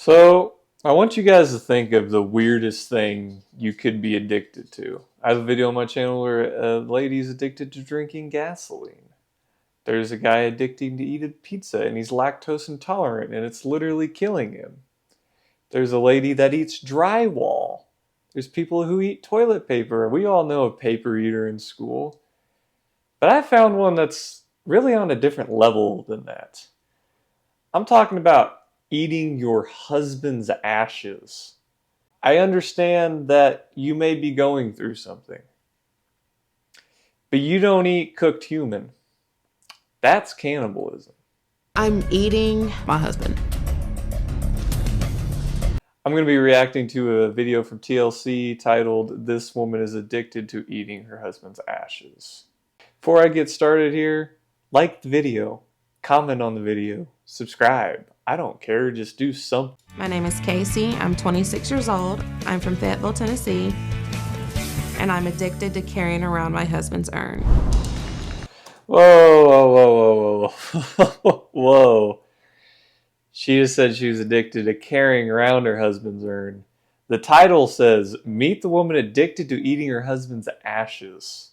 So, I want you guys to think of the weirdest thing you could be addicted to. I have a video on my channel where a lady's addicted to drinking gasoline. There's a guy addicted to eating pizza and he's lactose intolerant and it's literally killing him. There's a lady that eats drywall. There's people who eat toilet paper. We all know a paper eater in school. But I found one that's really on a different level than that. I'm talking about eating your husband's ashes. I understand that you may be going through something, but you don't eat cooked human. That's cannibalism. I'm eating my husband. I'm going to be reacting to a video from TLC titled, "This Woman is Addicted to Eating Her Husband's Ashes." Before I get started here, like the video, comment on the video, subscribe. I don't care, just do something. My name is Casey. I'm 26 years old. I'm from Fayetteville, Tennessee. And I'm addicted to carrying around my husband's urn. Whoa, whoa, whoa, whoa, whoa, whoa. She just said she was addicted to carrying around her husband's urn. The title says, "Meet the woman addicted to eating her husband's ashes."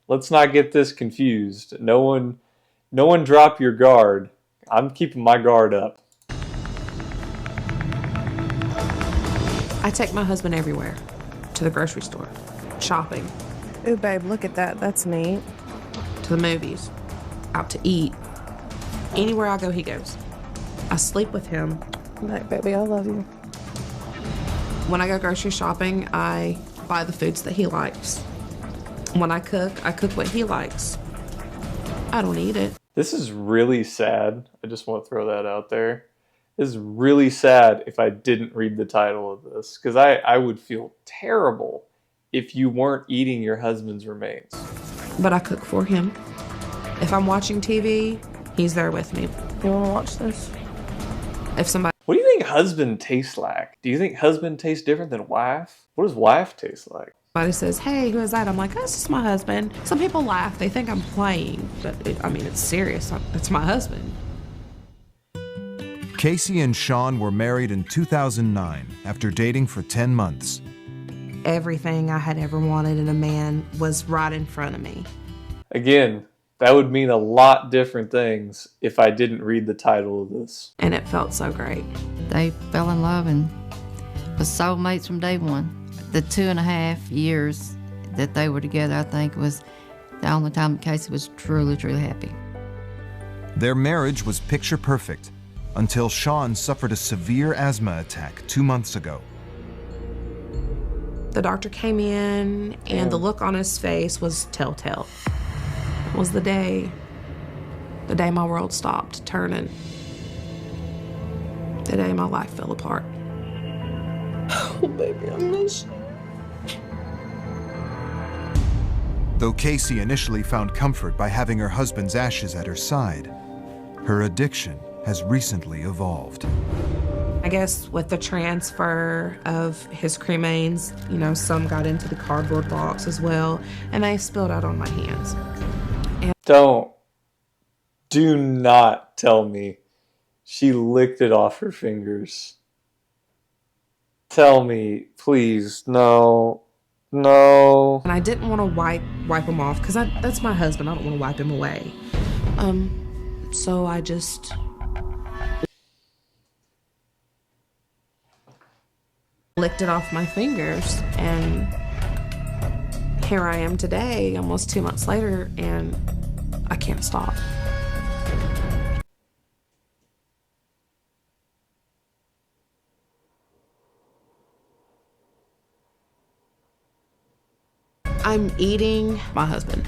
Let's not get this confused. No one drop your guard. I'm keeping my guard up. I take my husband everywhere. To the grocery store, shopping, Ooh, babe, look at that. That's neat. to the movies, out to eat. Anywhere I go, he goes. I sleep with him. Like, baby, I love you. When I go grocery shopping, I buy the foods that he likes. When I cook what he likes. I don't eat it. This is really sad. I just want to throw that out there. This is really sad if I didn't read the title of this, because I would feel terrible if you weren't eating your husband's remains. But I cook for him. If I'm watching TV, he's there with me. You want to watch this? If somebody What do you think husband tastes like? Do you think husband tastes different than wife? What does wife taste like? says, "Hey, who is that?" I'm like, "That's just my husband." Some people laugh. They think I'm playing, but it's serious. It's my husband. Casey and Sean were married in 2009 after dating for 10 months. Everything I had ever wanted in a man was right in front of me. Again, that would mean a lot different things if I didn't read the title of this. And it felt so great. They fell in love and was soulmates from day one. The 2.5 years that they were together, I think, was the only time that Casey was truly, truly happy. Their marriage was picture perfect until Sean suffered a severe asthma attack 2 months ago. The doctor came in, and the look on his face was telltale. It was the day my world stopped turning. The day my life fell apart. Oh, baby, I miss you. Though Casey initially found comfort by having her husband's ashes at her side, her addiction has recently evolved. I guess with the transfer of his cremains, some got into the cardboard box as well, and they spilled out on my hands. Do not tell me she licked it off her fingers. Tell me, please, no. And I didn't want to wipe him off because that's my husband. I don't want to wipe him away. So I just licked it off my fingers, and here I am today, almost 2 months later, and I can't stop. I'm eating my husband.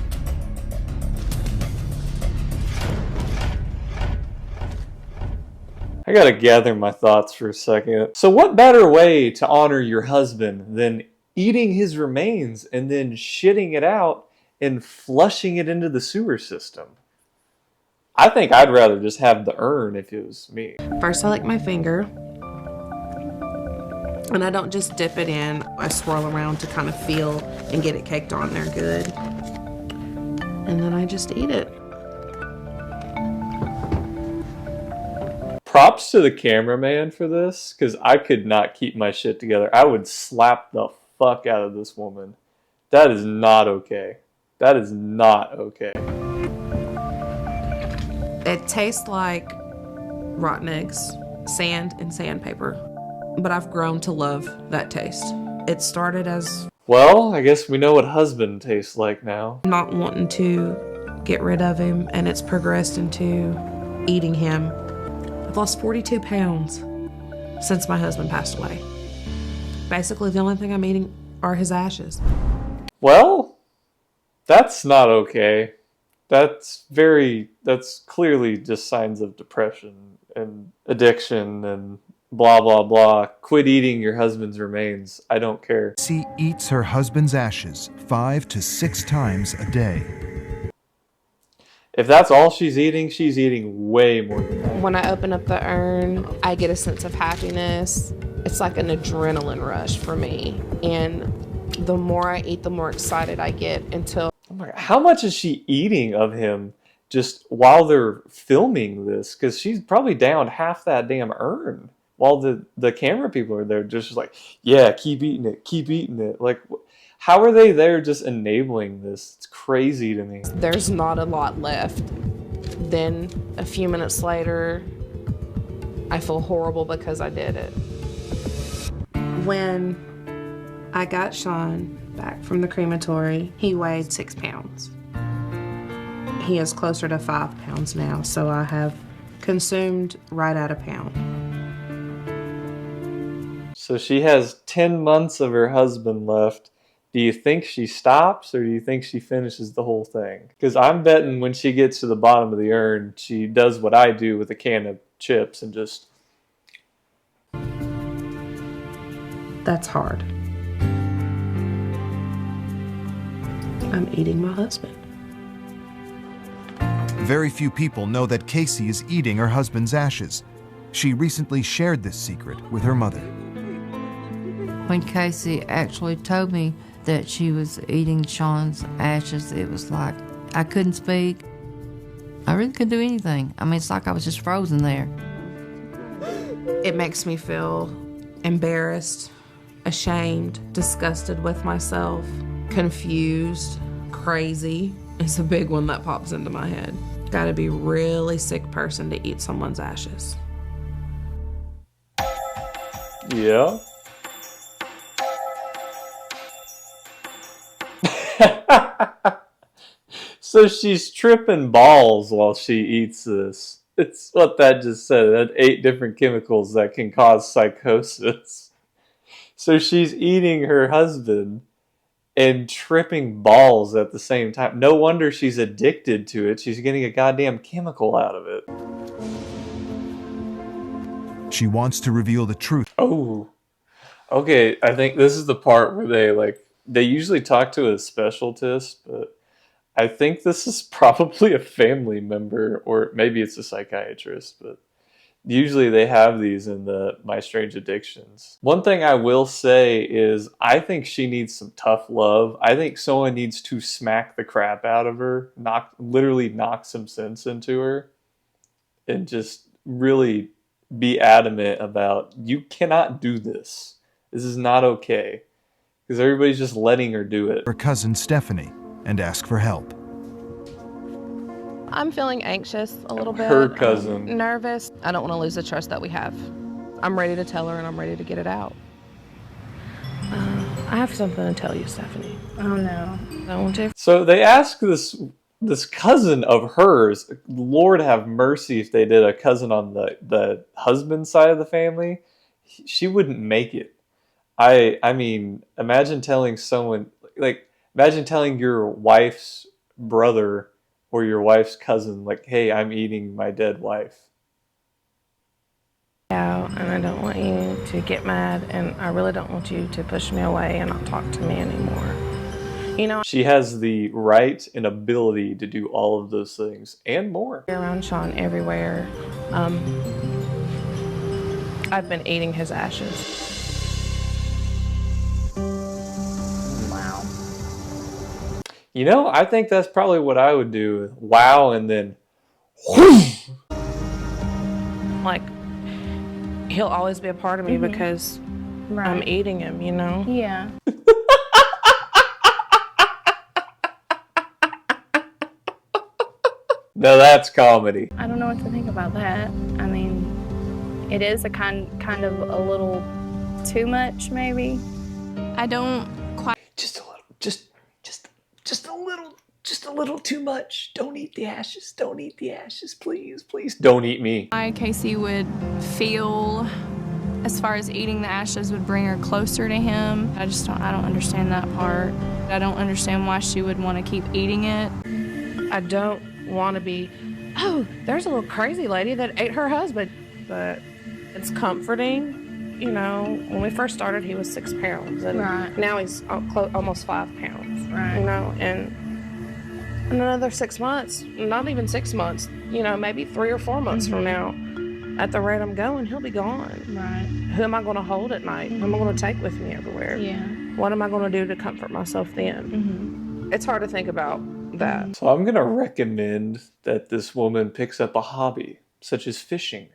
I gotta gather my thoughts for a second. So what better way to honor your husband than eating his remains and then shitting it out and flushing it into the sewer system? I think I'd rather just have the urn if it was me. First, I lick my finger. And I don't just dip it in. I swirl around to kind of feel and get it caked on there good. And then I just eat it. props to the cameraman for this, because I could not keep my shit together. I would slap the fuck out of this woman. That is not okay. That is not okay. It tastes like rotten eggs, sand, and sandpaper. But I've grown to love that taste. It started as Well, I guess we know what husband tastes like now. not wanting to get rid of him, and it's progressed into eating him. I've lost 42 pounds since my husband passed away. Basically, the only thing I'm eating are his ashes. Well, that's not okay. That's clearly just signs of depression and addiction and blah, blah, blah. Quit eating your husband's remains. I don't care. Casey eats her husband's ashes 5 to 6 times a day. If that's all she's eating way more than that. When I open up the urn, I get a sense of happiness. It's like an adrenaline rush for me. And the more I eat, the more excited I get until... Oh my God. How much is she eating of him just while they're filming this? Because she's probably down half that damn urn while the camera people are there just like, yeah, keep eating it, keep eating it. Like, how are they there just enabling this? It's crazy to me. There's not a lot left. Then a few minutes later, I feel horrible because I did it. When I got Sean back from the crematory, he weighed 6 pounds. He is closer to 5 pounds now, so I have consumed right at a pound. So she has 10 months of her husband left. Do you think she stops or do you think she finishes the whole thing? Because I'm betting when she gets to the bottom of the urn, she does what I do with a can of chips and just... That's hard. I'm eating my husband. Very few people know that Casey is eating her husband's ashes. She recently shared this secret with her mother. When Casey actually told me that she was eating Sean's ashes, it was like I couldn't speak. I really couldn't do anything. I mean, it's like I was just frozen there. It makes me feel embarrassed, ashamed, disgusted with myself, confused, crazy. It's a big one that pops into my head. Gotta be a really sick person to eat someone's ashes. Yeah. So she's tripping balls while she eats this. It's what that just said. That 8 different chemicals that can cause psychosis. So she's eating her husband and tripping balls at the same time. No wonder she's addicted to it. She's getting a goddamn chemical out of it. She wants to reveal the truth. Oh. Okay, I think this is the part where they usually talk to a specialist, but I think this is probably a family member, or maybe it's a psychiatrist, but usually they have these in the My Strange Addictions. One thing I will say is I think she needs some tough love. I think someone needs to smack the crap out of her, literally knock some sense into her, and just really be adamant about, you cannot do this. This is not okay. Because everybody's just letting her do it. Her cousin Stephanie and ask for help. I'm feeling anxious a little bit. Her cousin. Nervous. I don't want to lose the trust that we have. I'm ready to tell her and I'm ready to get it out. I have something to tell you, Stephanie. Oh no. I want to. So they ask this cousin of hers, Lord have mercy if they did a cousin on the husband side of the family, she wouldn't make it. I mean, imagine telling someone, imagine telling your wife's brother or your wife's cousin, like, hey, I'm eating my dead wife. Out, and I don't want you to get mad, and I really don't want you to push me away and not talk to me anymore. You know, She has the right and ability to do all of those things and more. I'm around Sean everywhere. I've been eating his ashes. Wow. You know, I think that's probably what I would do. Wow, and then Like, he'll always be a part of me because Right. I'm eating him, you know? Yeah. Now that's comedy. I don't know what to think about that. I mean, it is a kind of a little too much, maybe. I don't quite Just a little, just a little too much. Don't eat the ashes. Don't eat the ashes, please, please. Don't eat me. why Casey would feel as far as eating the ashes would bring her closer to him. I don't understand that part. I don't understand why she would want to keep eating it. I don't want to be, oh, there's a little crazy lady that ate her husband. But it's comforting. You know, when we first started, he was 6 pounds. And Right. now he's almost 5 pounds. Right. You know, and in another 6 months, not even 6 months, you know, maybe 3 or 4 months from now, at the rate I'm going, he'll be gone. Right. Who am I going to hold at night? Who am I going to take with me everywhere? Yeah. What am I going to do to comfort myself then? It's hard to think about that. So I'm going to recommend that this woman picks up a hobby such as fishing,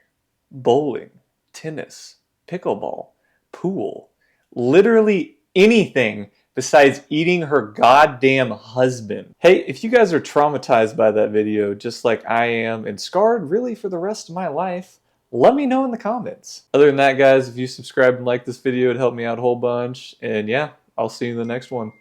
bowling, tennis, pickleball, pool, literally anything besides eating her goddamn husband. Hey, if you guys are traumatized by that video just like I am and scarred really for the rest of my life, let me know in the comments. Other than that, guys, if you subscribe and like this video, it'd help me out a whole bunch. And yeah, I'll see you in the next one.